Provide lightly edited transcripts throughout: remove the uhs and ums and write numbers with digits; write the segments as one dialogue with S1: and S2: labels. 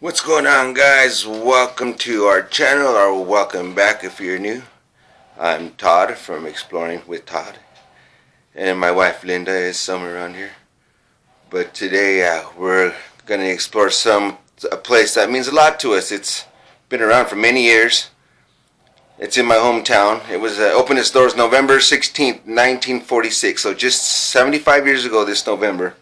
S1: What's going on, guys? Welcome to our channel, or welcome back if you're new. I'm Todd from Exploring with Todd, and my wife Linda is somewhere around here. But today we're going to explore a place that means a lot to us. It's been around for many years. It's in my hometown. It was opened its doors November 16th, 1946, so just 75 years ago this November.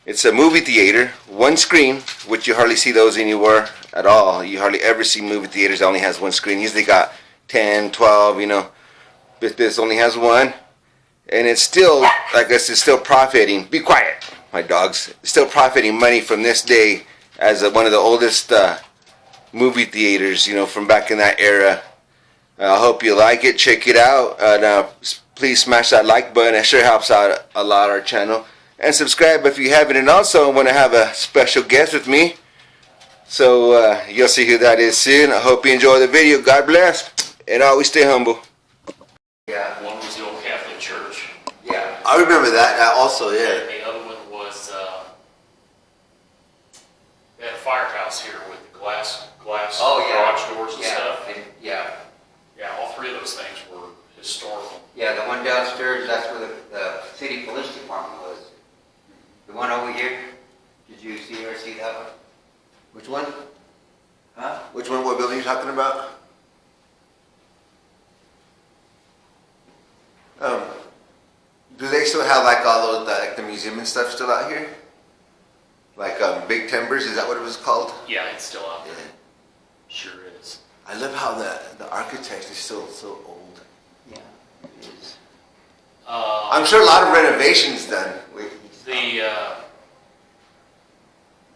S1: It's a movie theater, one screen, which you hardly see those anywhere at all. You hardly ever see movie theaters that only has one screen. Usually got 10, 12, but this only has one. And it's still, I guess it's still profiting. Be quiet, my dogs. It's still profiting money from this day as one of the oldest movie theaters, from back in that era. I hope you like it. Check it out. Please smash that like button. It sure helps out a lot our channel. And subscribe if you haven't. And also, I want to have a special guest with me. So you'll see who that is soon. I hope you enjoy the video. God bless. And always stay humble.
S2: Yeah. One was the old Catholic church.
S1: Yeah. I remember that also, yeah.
S2: And the other one was they had a firehouse here with the glass garage doors and stuff.
S3: Yeah,
S2: all three of those things were historical.
S3: yeah. The one downstairs, that's where the city police department was. The one over here, did you see that one?
S1: Which one?
S3: Huh?
S1: Which one? What building are you talking about? Do they still have like all those like the museum and stuff still out here? Like Big Timbers, is that what it was called?
S2: Yeah, it's still out there.
S1: Yeah.
S2: Sure is.
S1: I love how the architect is still so old.
S3: Yeah, it is.
S1: I'm sure a lot of renovations done.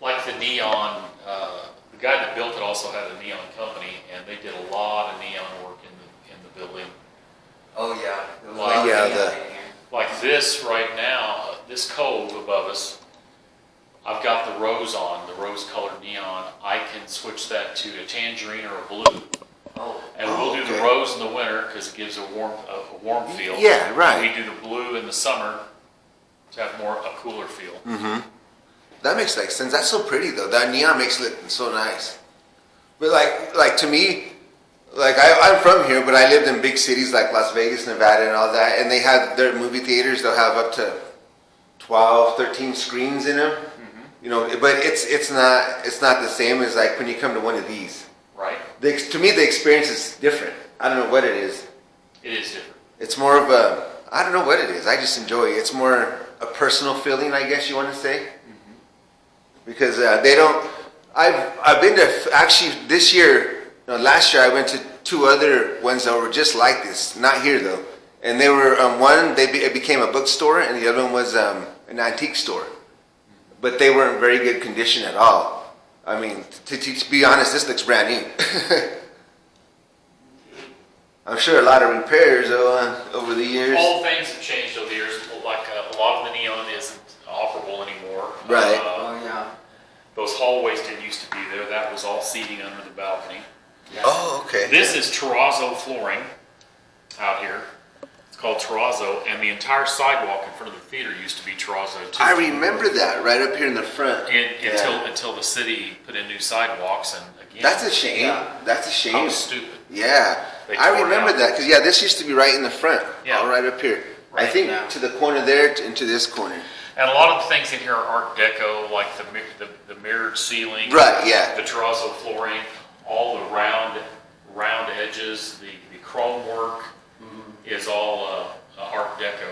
S2: Like the neon, the guy that built it also had a neon company, and they did a lot of neon work in the building.
S3: Oh yeah. There was
S2: Well,
S3: a lot of
S1: yeah,
S3: neon in here.
S2: Like this right now, this cove above us, I've got the rose colored neon. I can switch that to a tangerine or a blue.
S3: Oh.
S2: And we'll do the rose in the winter because it gives a warm feel.
S1: Yeah, right.
S2: And we do the blue in the summer to have a cooler feel.
S1: Mm-hmm. That makes like sense. That's so pretty though. That neon makes it look so nice. But like to me, like I'm from here, but I lived in big cities like Las Vegas, Nevada, and all that, and they have their movie theaters. They'll have up to 12, 13 screens in them. Mm-hmm. But it's not the same as like when you come to one of these.
S2: Right.
S1: To me, the experience is different. I don't know what it is.
S2: It is different.
S1: It's more of I don't know what it is. I just enjoy it. It's more a personal feeling, I guess you want to say. Mm-hmm. Because they don't. I've been to actually this year. Last year I went to two other ones that were just like this. Not here though. And they were one. It became a bookstore, and the other one was an antique store. But they weren't very good condition at all. I mean, to be honest, this looks brand new. I'm sure a lot of repairs over the years.
S2: All things have changed over the years. Like a lot of the neon isn't operable anymore.
S1: Right.
S3: Oh yeah.
S2: Those hallways didn't used to be there. That was all seating under the balcony.
S3: Yeah.
S1: Oh, okay.
S2: This is terrazzo flooring out here. It's called terrazzo, and the entire sidewalk in front of the theater used to be terrazzo too.
S1: I remember that right up here in the front.
S2: Until the city put in new sidewalks, and again.
S1: That's a shame.
S3: Yeah.
S1: That's a shame.
S2: That was stupid.
S1: Yeah,
S2: They
S1: I
S2: tore it
S1: remember
S2: out.
S1: that because this used to be right in the front.
S2: Yeah.
S1: All right up here. I
S2: Right
S1: think
S3: now.
S1: to the corner there and to this corner.
S2: And a lot of the things in here are Art Deco, like the mirrored ceiling.
S1: Right. Yeah.
S2: The terrazzo flooring, all the round edges, the chrome work is all Art Deco.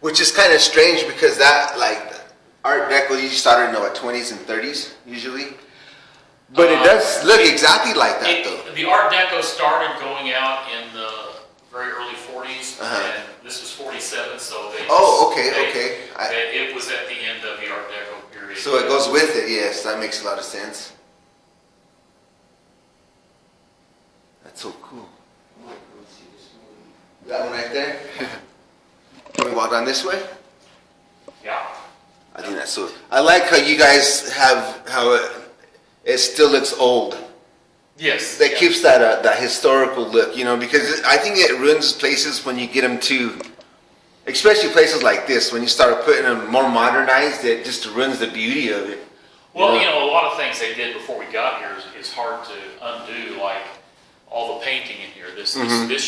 S1: Which is kind of strange because that Art Deco usually started in the 20s and 30s usually. But it does look exactly like that though.
S2: The Art Deco started going out in the very early 40s, and this was 47, so they.
S1: Oh, okay, okay.
S2: It was at the end of the Art Deco period.
S1: So it goes with it. Yes, that makes a lot of sense. That's so cool. That one right there. Can we walk down this way?
S2: Yeah.
S1: I think that's so. I like how you guys have how it still looks old.
S2: Yes.
S1: That keeps that historical look, because I think it ruins places when you get them too, especially places like this, when you start putting them more modernized, it just ruins the beauty of it.
S2: Well, you know, a lot of things they did before we got here is hard to undo, like all the painting in here. This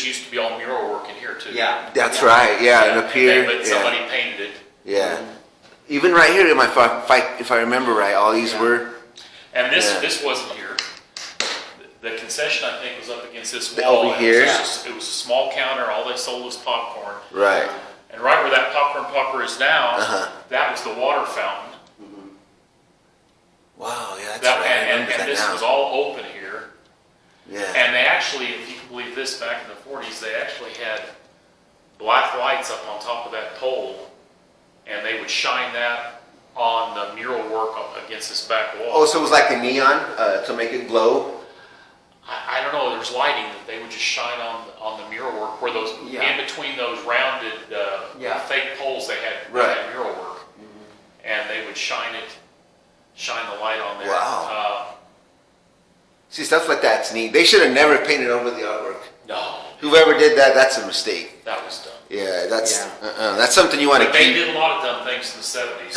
S2: used to be all mural work in here too.
S3: Yeah.
S1: That's right. Yeah, and up here.
S2: But somebody painted it.
S1: Yeah. Even right here, if I remember right, all these were.
S2: And this wasn't here. The concession, I think, was up against this wall.
S1: Over here?
S2: It was a small counter. All they sold was popcorn.
S1: Right.
S2: And right where that popcorn popper is now, that was the water fountain.
S1: Wow, yeah, that's right.
S2: And this was all open here.
S1: Yeah.
S2: And they actually, if you can believe this, back in the 40s, they actually had black lights up on top of that pole, and they would shine that on the mural work up against this back wall.
S1: Oh, so it was like a neon to make it glow?
S2: I don't know, there was lighting that they would just shine on the mural work, where those, in between those rounded fake poles, they had mural work. And they would shine the light on there.
S1: Wow. See, stuff like that's neat. They should have never painted over the artwork.
S2: No.
S1: Whoever did that, that's a mistake.
S2: That was dumb.
S1: Yeah, that's something you want to
S2: But
S1: keep.
S2: they did a lot of dumb things in the 70s.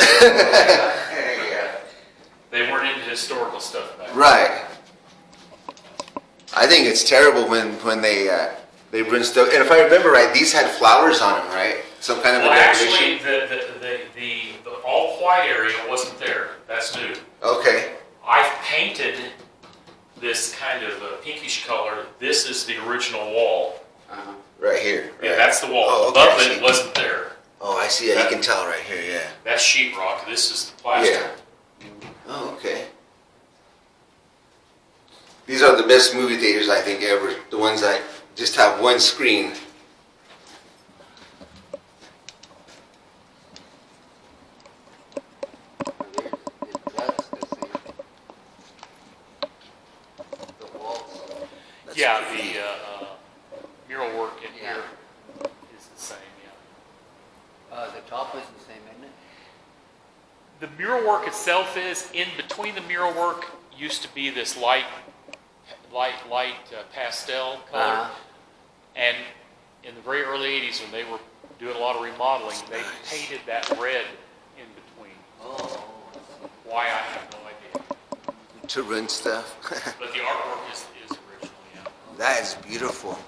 S2: They weren't into historical stuff back then.
S1: Right. I think it's terrible when they bring stuff. And if I remember right, these had flowers on them, right? Some kind of a decoration.
S2: Actually, the all white area wasn't there. That's new.
S1: Okay.
S2: I've painted this kind of a pinkish color. This is the original wall.
S1: Right here.
S2: Yeah,
S1: right.
S2: that's the wall.
S1: Oh, okay,
S2: Above it wasn't there.
S1: Oh, I see. Yeah, you can tell right here. Yeah.
S2: That's sheetrock. This is the plaster.
S1: Yeah. Oh, okay. These are the best movie theaters I think ever. The ones that just have one screen.
S2: Yeah, the mural work in here is the same. Yeah.
S3: The top is the same, isn't it?
S2: The mural work itself is in between. The mural work used to be this light pastel color, and in the very early 80s when they were doing a lot of remodeling, they painted that red in between.
S3: Oh.
S2: Why, I have no idea.
S1: To run stuff.
S2: But the artwork is original, yeah.
S1: That is beautiful.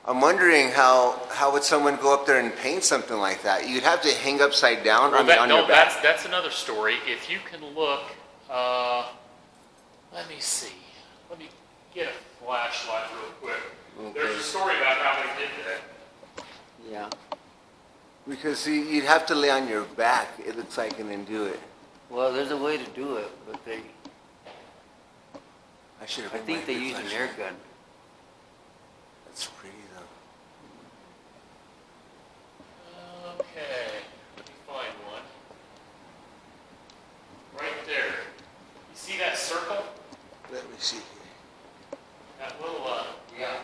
S1: I'm wondering how would someone go up there and paint something like that? You'd have to hang upside down on your back.
S2: That's another story. If you can look, let me see. Let me get a flashlight real quick.
S1: Okay.
S2: There's a story about how they did that.
S3: Yeah.
S1: Because see, you'd have to lay on your back, it looks like, and then do it.
S3: Well, there's a way to do it, but
S1: I should have.
S3: I think they use an air gun.
S1: That's pretty though.
S2: Okay, let me find one. Right there. You see that circle?
S1: Let me see here.
S2: That little,
S3: Yeah.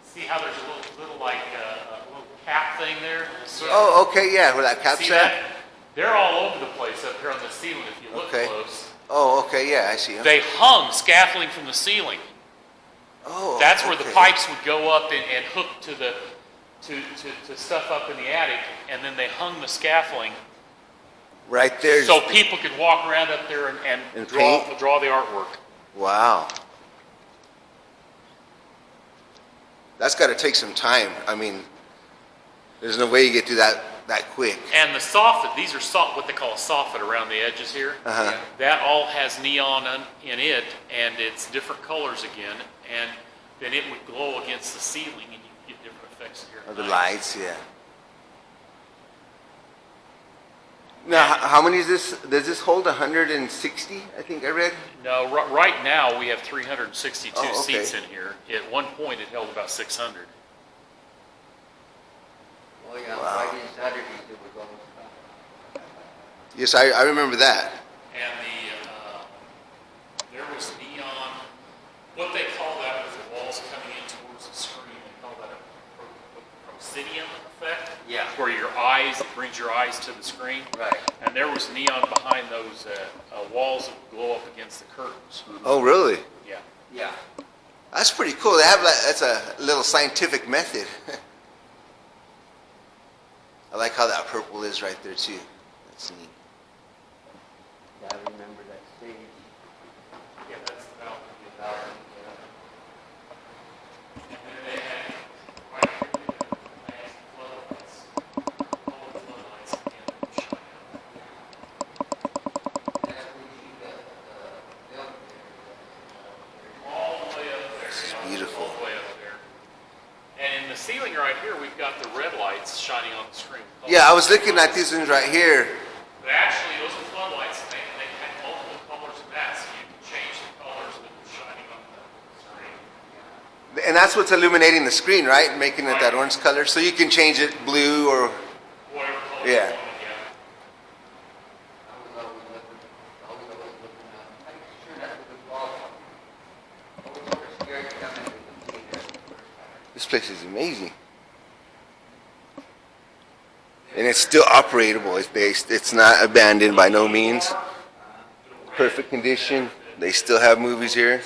S2: see how there's a little like, a little cap thing there?
S1: Oh, okay, yeah, where that
S2: See
S1: capsule.
S2: that? They're all over the place up here on the ceiling if you look
S1: Okay.
S2: close.
S1: Oh, okay, yeah, I see him.
S2: They hung scaffolding from the ceiling.
S1: Oh,
S2: That's where the
S1: okay.
S2: pipes would go up and hook to the to stuff up in the attic, and then they hung the scaffolding
S1: Right there.
S2: so people could walk around up there and draw the artwork.
S1: Wow. That's got to take some time. I mean, there's no way you get through that quick.
S2: And the soffit, these are what they call a soffit around the edges here.
S1: Uh-huh.
S2: That all has neon in it, and it's different colors again, and then it would glow against the ceiling, and you get different effects here.
S1: Or the lights, yeah. Now, how many is this? Does this hold 160? I think I read.
S2: No, right now we have 362
S1: Oh, okay.
S2: seats in here. At one point, it held about 600.
S3: Oh, yeah,
S1: Wow.
S3: Friday and Saturday there was all stuff.
S1: Yes, I remember that.
S2: And there was neon. What they call that with the walls coming in towards the screen, they call that a proscenium effect.
S3: Yeah.
S2: Where your eyes, it brings your eyes to the screen.
S3: Right.
S2: And there was neon behind those walls that would glow up against the curtains.
S1: Oh, really?
S2: Yeah.
S3: Yeah.
S1: That's pretty cool. They have that's a little scientific method. I like how that purple is right there too. That's neat.
S3: Yeah, I remember that stage.
S2: Yeah, that's the balcony.
S3: About,
S2: And then they had, right here, they had floodlights, colored floodlights, and shine out.
S3: that's where you see the film
S2: All the way up there.
S1: This is
S2: Yeah,
S1: beautiful.
S2: all the way up there. And in the ceiling right here, we've got the red lights shining on the screen.
S1: Yeah, I was looking at these ones right here.
S2: But actually, those are floodlights, and they had multiple colors of that, so you can change the colors that are shining on the screen.
S1: And that's what's illuminating the screen, right? Making it that orange color. So you can change it blue or...
S2: Whatever color
S1: Yeah.
S2: you want, yeah.
S3: I was always looking at, I'm sure that's a good quality. I was sort of scared to come into the theater the first time.
S1: This place is amazing. And it's still operatable. It's not abandoned by no means. Perfect condition. They still have movies here.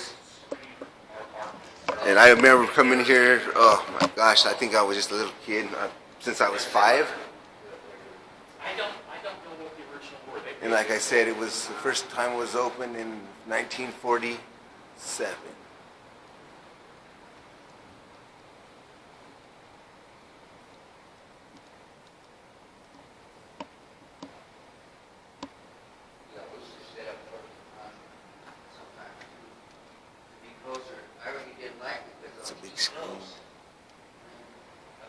S1: And I remember coming here, oh my gosh, I think I was just a little kid since I was 5.
S2: I don't know what the original were.
S1: And like I said, it was the first time it was opened in 1947.
S3: Yeah, we used to sit up for sometimes to be closer. I really didn't like it because
S1: It's a
S3: it
S1: big
S3: was too
S1: screen.
S3: close.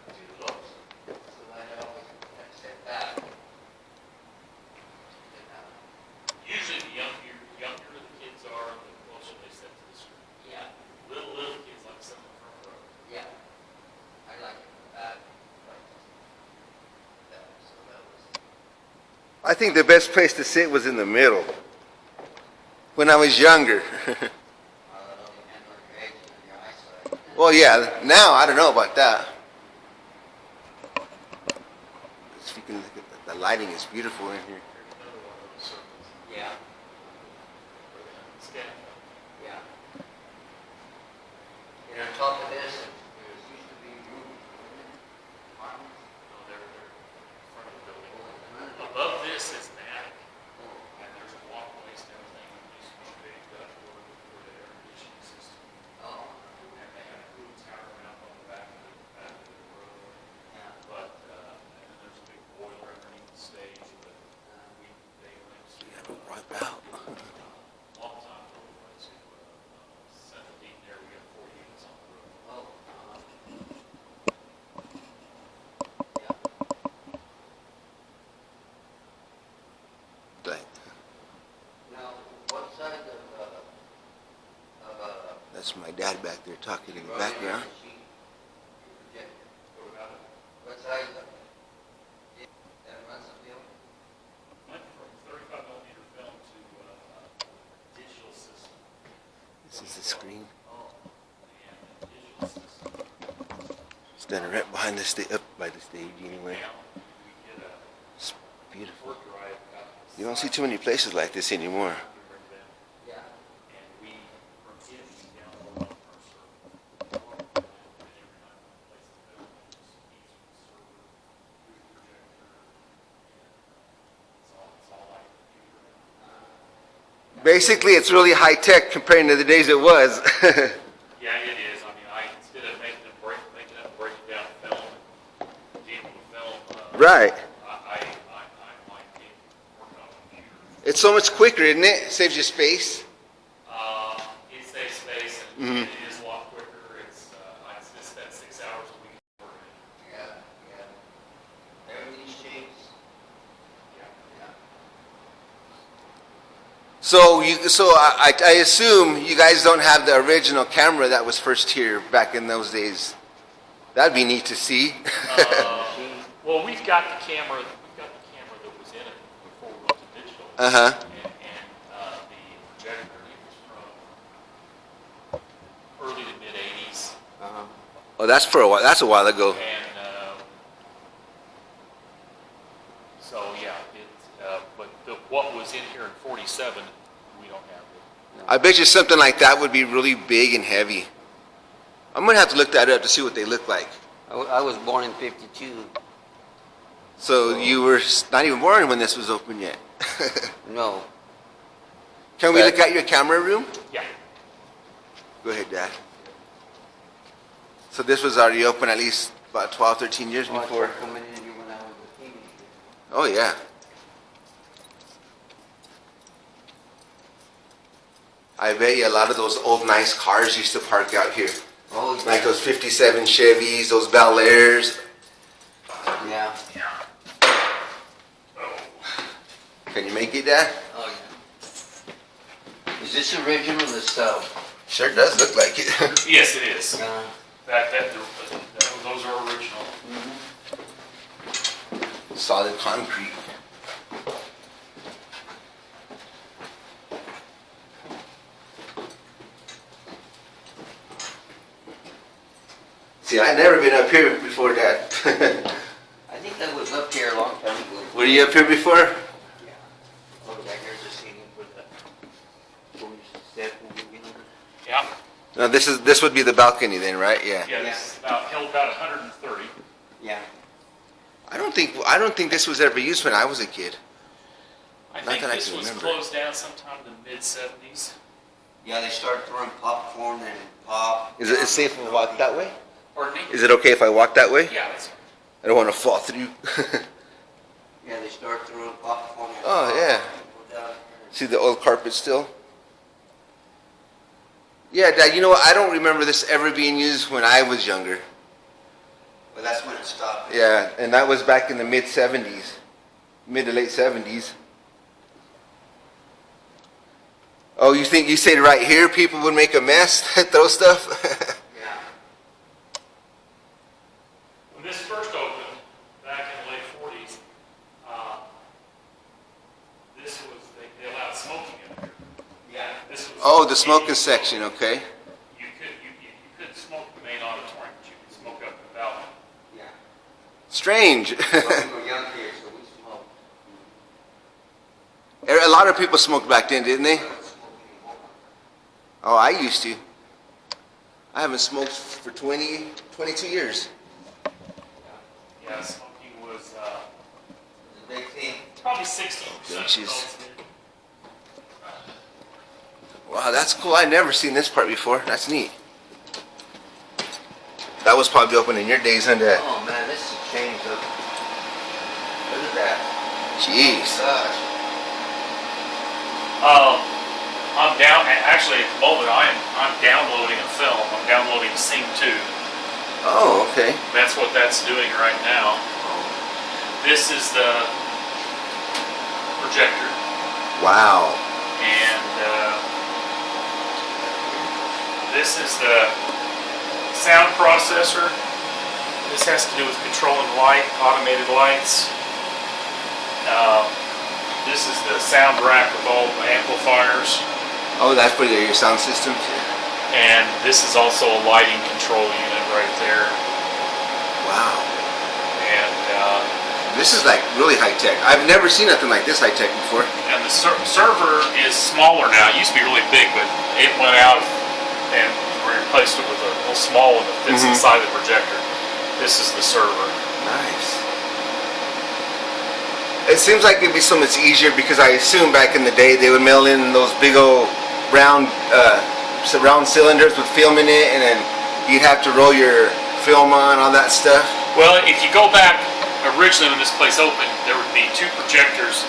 S3: Too close. So I always had to sit back. And,
S2: Usually the younger the kids are, the closer they sit to the screen.
S3: yeah,
S2: Little kids like sit in the front row.
S3: yeah. I like it bad. So that was.
S1: I think the best place to sit was in the middle. When I was younger. Well, yeah, now I don't know about that. If you can look at the lighting is beautiful in here.
S2: Another one of those circles.
S3: Yeah,
S2: Stand.
S3: yeah. And on top of this, there used to be room, wasn't it? Apartments?
S2: No, they're in front of the building. Above this is an attic, and there's walkways and everything. It used to be big ductwork for the air conditioning system.
S3: Oh,
S2: And they had a cool tower mount on the back of the road.
S3: yeah.
S2: But, and then there's a big boiler underneath the stage, but they went to,
S1: Right out.
S2: long time ago, we went to, Central Heat there, we got 4 units on the roof.
S3: Oh, yeah.
S1: Like,
S3: Now, what side of,
S1: that's my dad back there talking in the
S3: Right,
S1: background.
S3: the sheet, your projector?
S2: What about it?
S3: What size of, that runs the film?
S2: Went from 35 millimeter film to, digital system.
S1: This is the screen.
S3: Oh,
S2: And the digital system,
S1: It's done right behind the stage, up by the stage anyway.
S2: now, we get a
S1: It's beautiful.
S2: work drive out the
S1: You don't see too many places like this anymore.
S2: side,
S3: yeah.
S2: and we, from here, we download on our server. And every time we place the film, it just feeds from the server through the projector, and it's all like a computer.
S1: Basically, it's really high tech compared to the days it was.
S2: Yeah, it is. I mean, instead of making them break down film, dealing with film,
S1: Right.
S2: I like working on a computer.
S1: It's so much quicker, isn't it? It saves you space.
S2: It saves space and it is a lot quicker. It's just that 6 hours a week working.
S3: Yeah, yeah. Everything's changed.
S2: Yeah.
S3: Yeah.
S1: So I assume you guys don't have the original camera that was first here back in those days. That'd be neat to see.
S2: Well, we've got the camera that was in it before we went to digital.
S1: Uh-huh.
S2: And the projector, it was from early to mid 80s.
S1: Oh, that's for a while. That's a while ago.
S2: And so yeah, but what was in here in 47, we don't have it.
S1: I bet you something like that would be really big and heavy. I'm gonna have to look that up to see what they look like.
S3: I was born in 52.
S1: So you were not even born when this was open yet.
S3: No.
S1: Can we look at your camera room?
S2: Yeah.
S1: Go ahead, Dad. So this was already open at least about 12, 13 years
S3: Oh, I
S1: before.
S3: started coming in here when I was a teenager.
S1: Oh, yeah. I bet you a lot of those old nice cars used to park out here.
S3: Oh, yeah.
S1: Like those 57 Chevys, those Bel Airs.
S3: Yeah.
S1: Can you make it, Dad?
S3: Oh, yeah. Is this original, this stuff?
S1: Sure does look like it.
S2: Yes, it is.
S3: Yeah.
S2: Those are original.
S1: Solid concrete. See, I've never been up here before, Dad.
S3: I think I was up here a long time ago.
S1: Were you up here before?
S3: Yeah. Oh, that here's the seating for the police step.
S2: Yeah.
S1: No, this would be the balcony then, right? Yeah.
S2: Yeah, this is held about 130.
S3: Yeah.
S1: I don't think this was ever used when I was a kid.
S2: I
S1: Not
S2: think
S1: that I
S2: this
S1: can
S2: was
S1: remember.
S2: closed down sometime in the mid-70s.
S3: Yeah, they started throwing popcorn and pop.
S1: Is it safe if I walk that way?
S2: Pardon me?
S1: Is it okay if I walk that way?
S2: Yeah, that's
S1: I don't want to fall through.
S3: Yeah, they started throwing popcorn and
S1: Oh,
S3: pop.
S1: yeah.
S3: Go down here.
S1: See the old carpet still? Yeah, Dad, you know what? I don't remember this ever being used when I was younger.
S3: Well, that's when it stopped.
S1: Yeah, and that was back in the mid-70s. Mid to late 70s. Oh, you think you said right here people would make a mess, throw stuff?
S3: Yeah.
S2: when this first opened back in the late 40s. This was they allowed smoking in here.
S3: Yeah.
S2: This was
S1: Oh, the smoking section, okay.
S2: You couldn't smoke the main auditorium, but you could smoke up the balcony.
S3: Yeah.
S1: Strange.
S3: Well, we were young here, so we smoked.
S1: A lot of people smoked back then, didn't they?
S3: We don't smoke anymore.
S1: Oh, I used to. I haven't smoked for 22 years.
S2: Yeah, smoking was
S3: It's a big thing.
S2: probably 60%.
S1: Jeez. Wow, that's cool. I've never seen this part before. That's neat. That was probably open in your days, huh, Dad?
S3: Oh man, this is changed up. Look at that.
S1: Jeez.
S3: Gosh.
S2: I'm down. Actually, at the moment, I'm downloading a film. I'm downloading Scene 2.
S1: Oh, okay.
S2: That's what that's doing right now. This is the projector,
S1: Wow.
S2: and this is the sound processor. This has to do with controlling light, automated lights. This is the sound rack with all the amplifiers.
S1: Oh, that's for your sound system?
S2: And this is also a lighting control unit right there.
S1: Wow.
S2: And
S1: This is like really high tech. I've never seen nothing like this high tech before.
S2: the server is smaller now. It used to be really big, but it went out and we replaced it with a little small one that fits inside the projector. This is the server.
S1: Nice. It seems like it'd be so much easier because I assume back in the day they would mail in those big old round cylinders with film in it, and then you'd have to roll your film on, all that stuff.
S2: Well, if you go back originally when this place opened, there would be two projectors.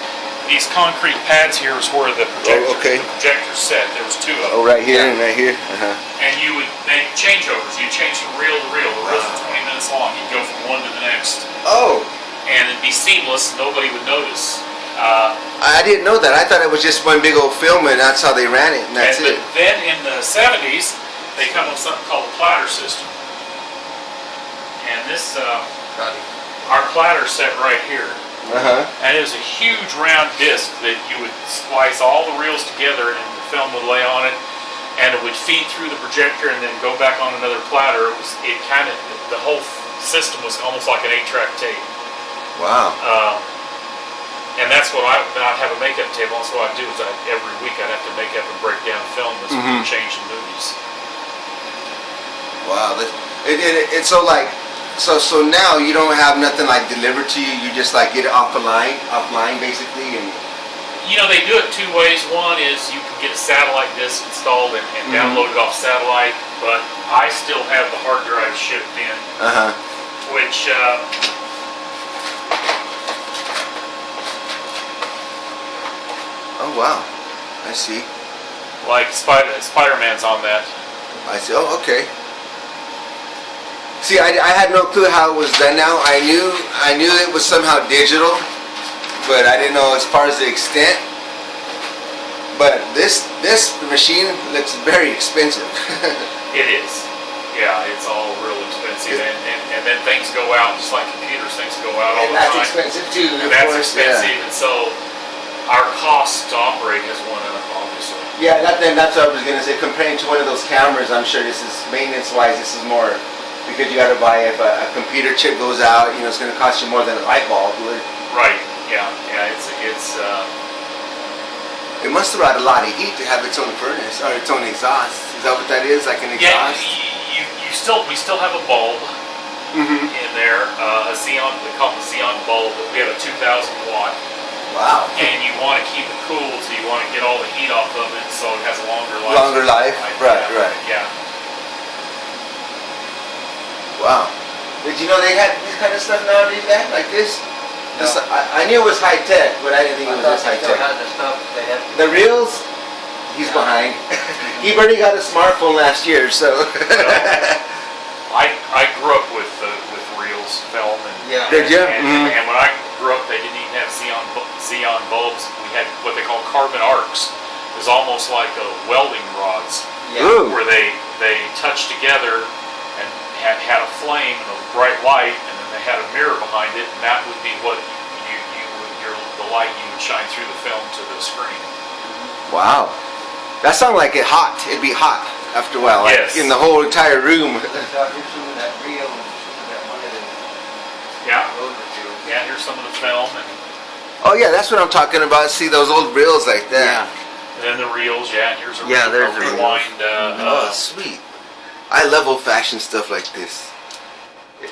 S2: These concrete pads here is where the projector's set. There was two of them.
S1: Oh, right here and right here. Uh-huh.
S2: And you would make changeovers. You'd change from reel to reel. The reels were 20 minutes long. You'd go from one to the next.
S1: Oh,
S2: And it'd be seamless. Nobody would notice.
S1: I didn't know that. I thought it was just one big old film and that's how they ran it and that's
S2: But
S1: it.
S2: then in the 70s, they come with something called a platter system. And this, our platter set right here.
S1: Uh-huh.
S2: And it was a huge round disc that you would splice all the reels together and the film would lay on it. And it would feed through the projector and then go back on another platter. The whole system was almost like an 8-track tape.
S1: Wow.
S2: And that's what I'd have a makeup table. That's what I'd do is every week I'd have to make up and break down film as we were changing movies.
S1: Wow. It's so like, so now you don't have nothing like delivered to you. You just like get it offline basically, and
S2: You know, they do it two ways. One is you can get a satellite disk installed and download it off satellite, but I still have the hard drive shipped in, which
S1: oh wow, I see.
S2: like Spider-Man's on that.
S1: I see. Oh, okay. See, I had no clue how it was done. Now I knew it was somehow digital, but I didn't know as far as the extent. But this machine looks very expensive.
S2: It is. Yeah, it's all real expensive, and then things go out just like computers. Things go out all the time.
S1: That's expensive too.
S2: And that's expensive, and so our cost to operate has went up, obviously.
S1: Yeah, that's what I was gonna say. Comparing to one of those cameras, I'm sure this is maintenance-wise. This is more because you got to buy if a computer chip goes out. You know, it's gonna cost you more than a light bulb would.
S2: Right. Yeah. It's.
S1: It must have brought a lot of heat to have its own furnace or its own exhaust. Is that what that is? Like an exhaust?
S2: Yeah, we still have a bulb in there, a xenon, they call it a xenon bulb. We have a 2,000 watt.
S1: Wow.
S2: And you want to keep it cool, so you want to get all the heat off of it, so it has a longer life.
S1: Longer life, right.
S2: Yeah.
S1: Wow. Did you know they had this kind of stuff nowadays, guys? Like this?
S3: No.
S1: I knew it was high tech, but I didn't think it was this high tech. The reels, he's behind. He already got a smartphone last year, so.
S2: I grew up with reels, film, and
S1: Did you?
S2: And when I grew up, they didn't even have xenon bulbs. We had what they call carbon arcs. It was almost like welding rods, where they touched together and had a flame and a bright light, and then they had a mirror behind it, and that would be what the light you would shine through the film to the screen.
S1: Wow. That sounded like it'd be hot after a while, like in the whole entire room.
S2: Yeah, here's some of the film.
S1: Oh yeah, that's what I'm talking about. See those old reels like that.
S2: And then the reels, here's a
S3: there's the
S2: rewind.
S1: Oh, sweet. I love old-fashioned stuff like this.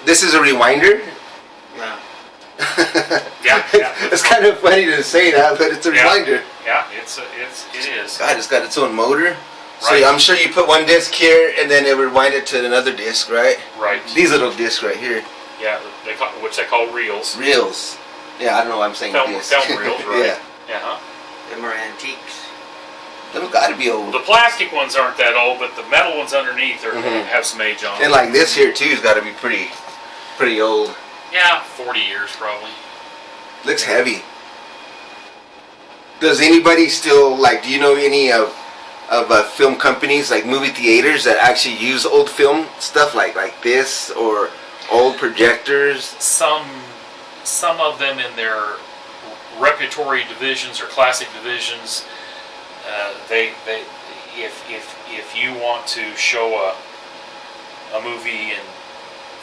S1: This is a rewinder?
S2: Yeah.
S1: It's kind of funny to say that, but it's a rewinder.
S2: Yeah, it is.
S1: God, it's got its own motor. So
S2: Right.
S1: I'm sure you put one disc here and then it rewind it to another disc, right?
S2: Right.
S1: These little discs right here.
S2: Yeah, which they call reels.
S1: Reels. Yeah, I don't know why I'm saying disc.
S2: Film reels, right?
S1: Yeah.
S3: Them are antiques.
S1: They've got to be old.
S2: The plastic ones aren't that old, but the metal ones underneath have some age on them.
S1: And like this here too has got to be pretty old.
S2: Yeah, 40 years probably.
S1: Looks heavy. Does anybody still do you know any of film companies like movie theaters that actually use old film stuff like this or old projectors?
S2: Some of them in their repertory divisions or classic divisions, if you want to show a movie in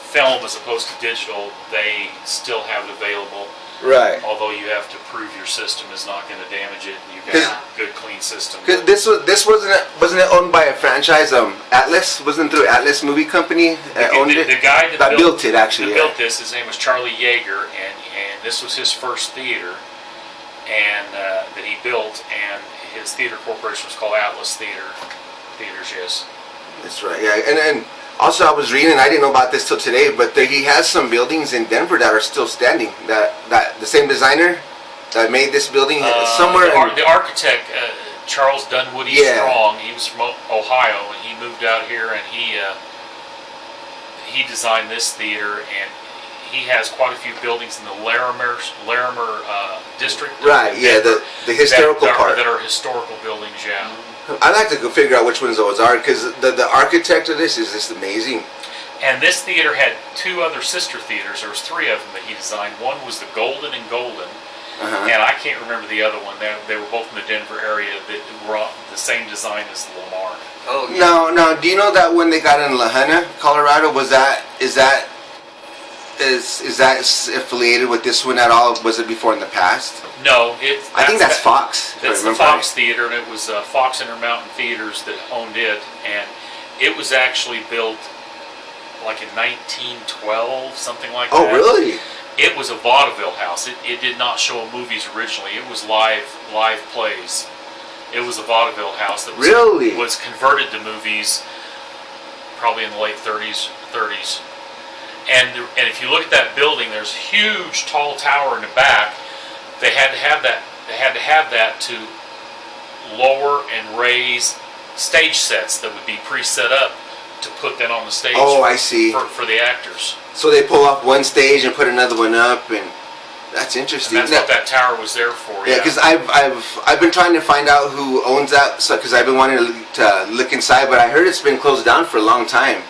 S2: film as opposed to digital, they still have it available.
S1: Right.
S2: Although you have to prove your system is not going to damage it. You've got a good, clean system.
S1: This wasn't it owned by a franchise? Atlas wasn't through Atlas Movie Company owned it.
S2: The guy that
S1: built it actually.
S2: Built this. His name was Charlie Yeager, and this was his first theater, and that he built, and his theater corporation was called Atlas Theaters. Yes.
S1: That's right. Yeah, and also I was reading. I didn't know about this till today, but he has some buildings in Denver that are still standing. That the same designer that made this building somewhere.
S2: The architect Charles Dunwoody Strong. He was from Ohio, and he moved out here, and he designed this theater, and he has quite a few buildings in the Larimer district.
S1: Right. Yeah. The historical part
S2: that are historical buildings. Yeah.
S1: I'd like to go figure out which ones those are because the architect of this is just amazing.
S2: And this theater had two other sister theaters. There was three of them that he designed. One was the Golden and Golden, and I can't remember the other one. They were both in the Denver area that were the same design as the Lamar.
S3: Oh, yeah.
S1: No. Do you know that when they got in La Junta, Colorado, is that affiliated with this one at all? Was it before in the past?
S2: No,
S1: I think that's Fox.
S2: That's the Fox Theater, and it was Fox Intermountain Theaters that owned it, and it was actually built like in 1912, something like that.
S1: Oh, really?
S2: It was a vaudeville house. It did not show movies originally. It was live plays. It was a vaudeville house that was converted to movies probably in the late 30s. And if you look at that building, there's a huge tall tower in the back. They had to have that. They had to have that to lower and raise stage sets that would be pre-set up to put them on the stage.
S1: Oh, I see.
S2: For the actors.
S1: So they pull off one stage and put another one up, and that's interesting.
S2: And that's what that tower was there for.
S1: Yeah, because I've been trying to find out who owns that, because I've been wanting to look inside, but I heard it's been closed down for a long time.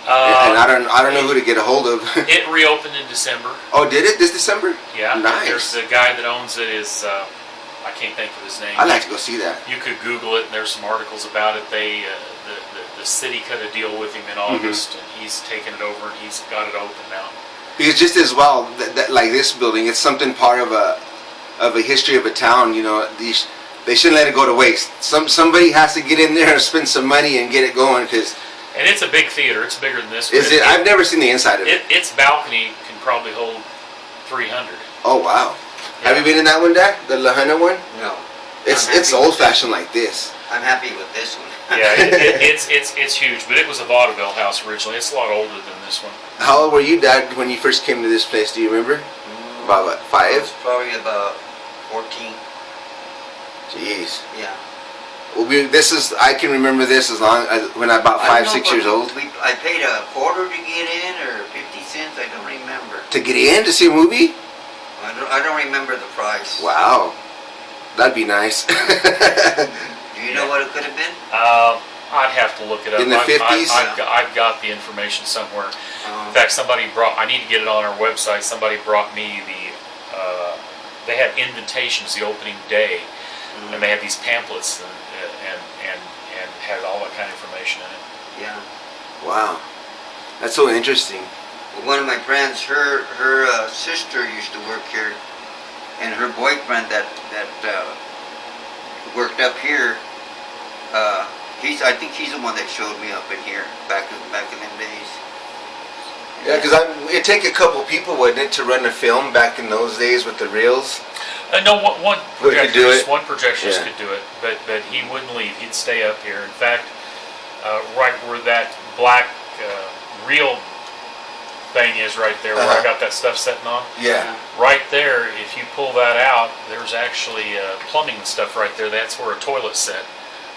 S1: And I don't know who to get a hold of.
S2: It reopened in December.
S1: Oh, did it this December?
S2: Yeah.
S1: Nice.
S2: There's the guy that owns it is I can't think of his name.
S1: I'd like to go see that.
S2: You could Google it, and there's some articles about it. They the city cut a deal with him in August, and he's taken it over, and he's got it open now.
S1: Because just as well, like this building, it's something part of a history of a town. You know, they shouldn't let it go to waste. Somebody has to get in there and spend some money and get it going.
S2: And it's a big theater. It's bigger than this.
S1: Is it? I've never seen the inside of it.
S2: Its balcony can probably hold 300.
S1: Oh wow!
S2: Yeah.
S1: Have you been in that one, Dad? The La Junta one?
S3: No.
S1: It's old fashioned like this.
S3: I'm happy with this one.
S2: Yeah, it's huge, but it was a vaudeville house originally. It's a lot older than this one.
S1: How old were you, Dad, when you first came to this place? Do you remember? About what, 5?
S3: Probably about 14.
S1: Jeez.
S3: Yeah.
S1: Well, I can remember this as long as when I'm about 5, 6 years old.
S3: I paid a quarter to get in, or 50 cents. I don't remember.
S1: To get in to see a movie?
S3: I don't remember the price.
S1: Wow, that'd be nice.
S3: Do you know what it could have been?
S2: I'd have to look it up.
S1: In the 50s?
S2: I've got the information somewhere. In fact, I need to get it on our website. Somebody brought me they had invitations the opening day, and they had these pamphlets and had all that kind of information in it.
S3: Yeah.
S1: Wow, that's so interesting.
S3: Well, one of my friends, her sister used to work here, and her boyfriend that worked up here. I think he's the one that showed me up in here back in them days.
S1: Yeah, because it'd take a couple people, wouldn't it, to run a film back in those days with the reels?
S2: No, one projectionist
S1: Yeah.
S2: could do it, but he wouldn't leave. He'd stay up here. In fact, right where that black reel thing is right there, where I got that stuff sitting on.
S1: Yeah.
S2: Right there, if you pull that out, there's actually plumbing and stuff right there. That's where a toilet set.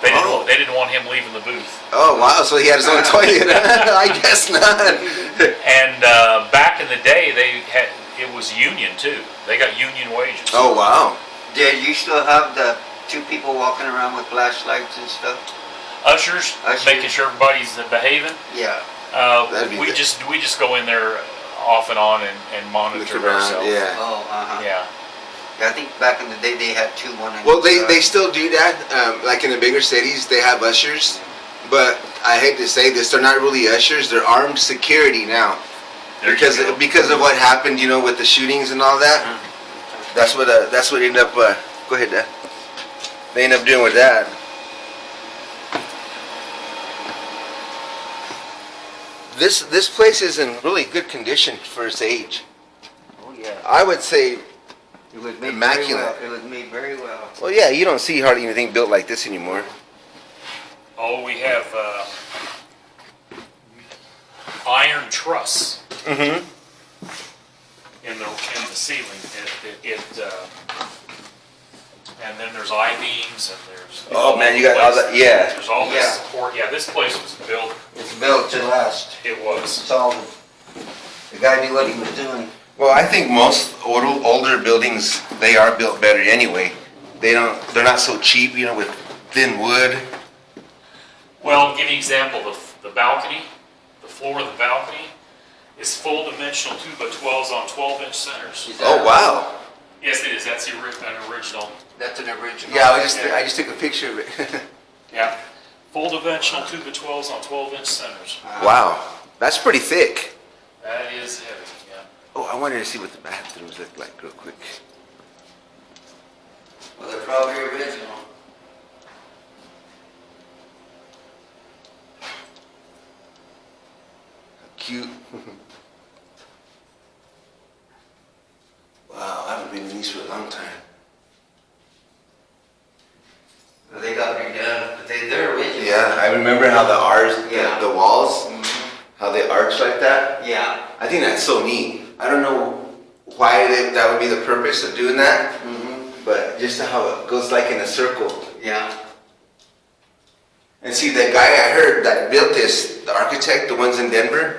S2: They didn't want him leaving the booth.
S1: Oh wow! So he had his own toilet? I guess not.
S2: And back in the day, it was union too. They got union wages.
S1: Oh wow!
S3: Did you still have the 2 people walking around with flashlights and stuff?
S2: Ushers, making sure everybody's behaving.
S3: Yeah.
S2: We just go in there off and on and monitor ourselves.
S1: Yeah.
S3: Oh,
S2: Yeah.
S3: I think back in the day they had 2, one.
S1: Well, they still do that. Like in the bigger cities, they have ushers. But I hate to say this, they're not really ushers. They're armed security now. Because of what happened, you know, with the shootings and all that. That's what ended up. Go ahead, Dad. They end up doing with that. This place is in really good condition for its age.
S3: Oh yeah.
S1: I would say
S3: It was made
S1: immaculate.
S3: Very well. It was made very well.
S1: Well, yeah, you don't see hardly anything built like this anymore.
S2: Oh, we have iron truss
S1: Mm-hmm.
S2: in the ceiling. And then there's I-beams and there's.
S1: Oh man, you got all that. Yeah.
S2: There's all this support. Yeah, this place was built.
S3: It's built to last.
S2: It was.
S3: It's all the guy knew what he was doing.
S1: Well, I think most older buildings, they are built better anyway. They're not so cheap, you know, with thin wood.
S2: Well, I'll give you an example. The balcony, the floor of the balcony is full dimensional 2x12s on 12-inch centers.
S1: Oh wow.
S2: Yes, it is. That's an original.
S3: That's an original.
S1: Yeah, I just took a picture of it.
S2: Yeah. Full dimensional 2x12s on 12-inch centers.
S1: Wow, that's pretty thick.
S2: That is heavy, yeah.
S1: Oh, I wanted to see what the bathrooms look like real quick.
S3: Well, they're probably original.
S1: Cute. remember how the arch,
S3: Yeah.
S1: the walls,
S3: Mhm.
S1: how they arch like that.
S3: Yeah.
S1: I think that's so neat. I don't know why that would be the purpose of doing that, but just how it goes like in a circle.
S3: Yeah.
S1: And see, the guy I heard that built this, the architect, the ones in Denver,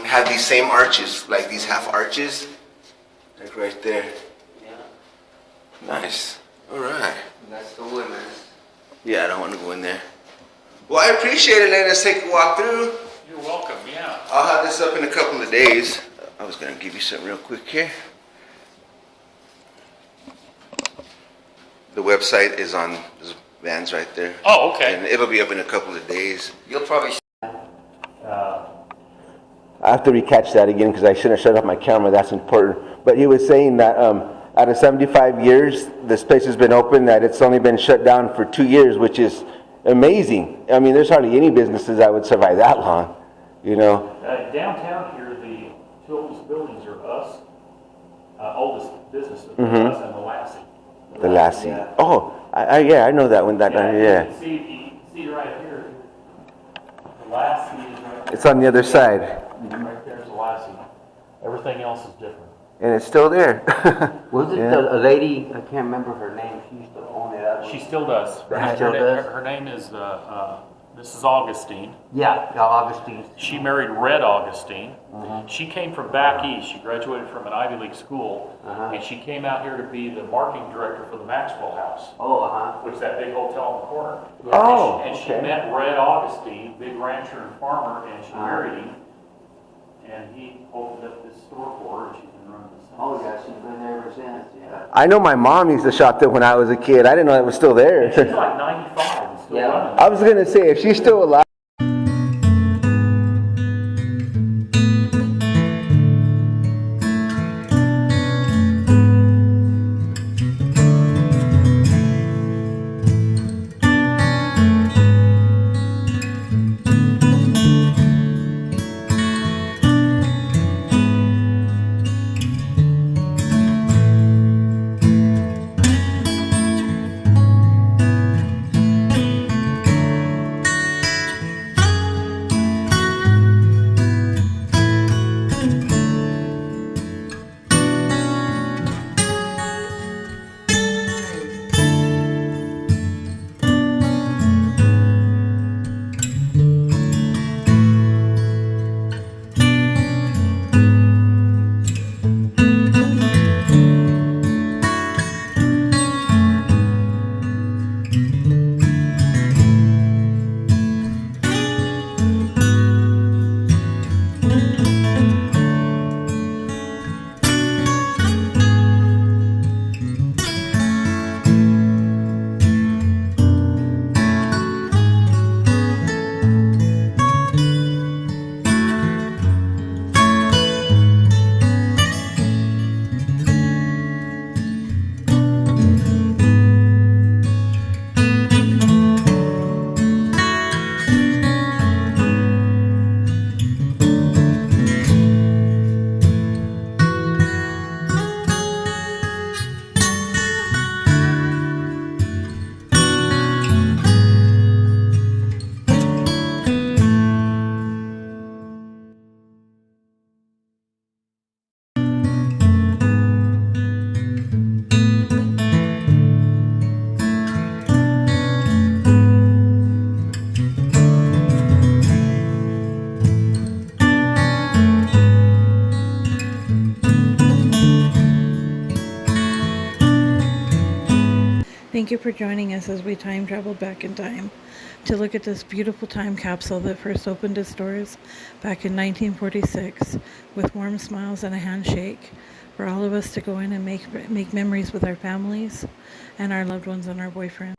S1: have these same arches, like these half arches, like right there.
S3: Yeah.
S1: Nice. All right.
S3: That's the women's.
S1: Yeah, I don't want to go in there. Well, I appreciate it. Letting us take a walk through.
S2: You're welcome, yeah.
S1: I'll have this up in a couple of days. I was gonna give you something real quick here. The website is on this Vans right there.
S2: Oh, okay.
S1: And it'll be up in a couple of days.
S3: You'll probably.
S1: I have to recatch that again because I shouldn't have shut off my camera. That's important. But he was saying that out of 75 years, this place has been open, that it's only been shut down for 2 years, which is amazing. I mean, there's hardly any businesses that would survive that long, you know.
S2: Downtown here, the two oldest buildings are us, oldest businesses, us and the Lassie.
S1: The Lassie.
S2: Yeah.
S1: Oh, yeah, I know that one. That
S2: Yeah,
S1: yeah.
S2: you can see right here, the Lassie is right there.
S1: It's on the other side,
S2: Right there's the Lassie. Everything else is different.
S1: and it's still there.
S4: Was it
S1: Yeah.
S4: a lady, I can't remember her name, she used to own it.
S2: She still does.
S4: She still does?
S2: Her name is, Mrs. Augustine.
S4: Yeah, Augustine.
S2: She married Red Augustine. She came from back east. She graduated from an Ivy League school, and she came out here to be the marketing director for the Maxwell House,
S4: Oh,
S2: which is that big hotel in the corner.
S1: Oh,
S2: And she
S1: okay.
S2: met Red Augustine, big rancher and farmer, and she married him. And he opened up this store for her, and she's been running this.
S4: Oh, yeah, she's been there ever since, yeah.
S1: I know my mom used to shop there when I was a kid. I didn't know it was still there.
S2: She's like 95 and still
S4: Yeah.
S2: running.
S1: I was gonna say, if she's still alive.
S5: Thank you for joining us as we time traveled back in time to look at this beautiful time capsule that first opened its doors back in 1946 with warm smiles and a handshake for all of us to go in and make memories with our families and our loved ones and our boyfriends.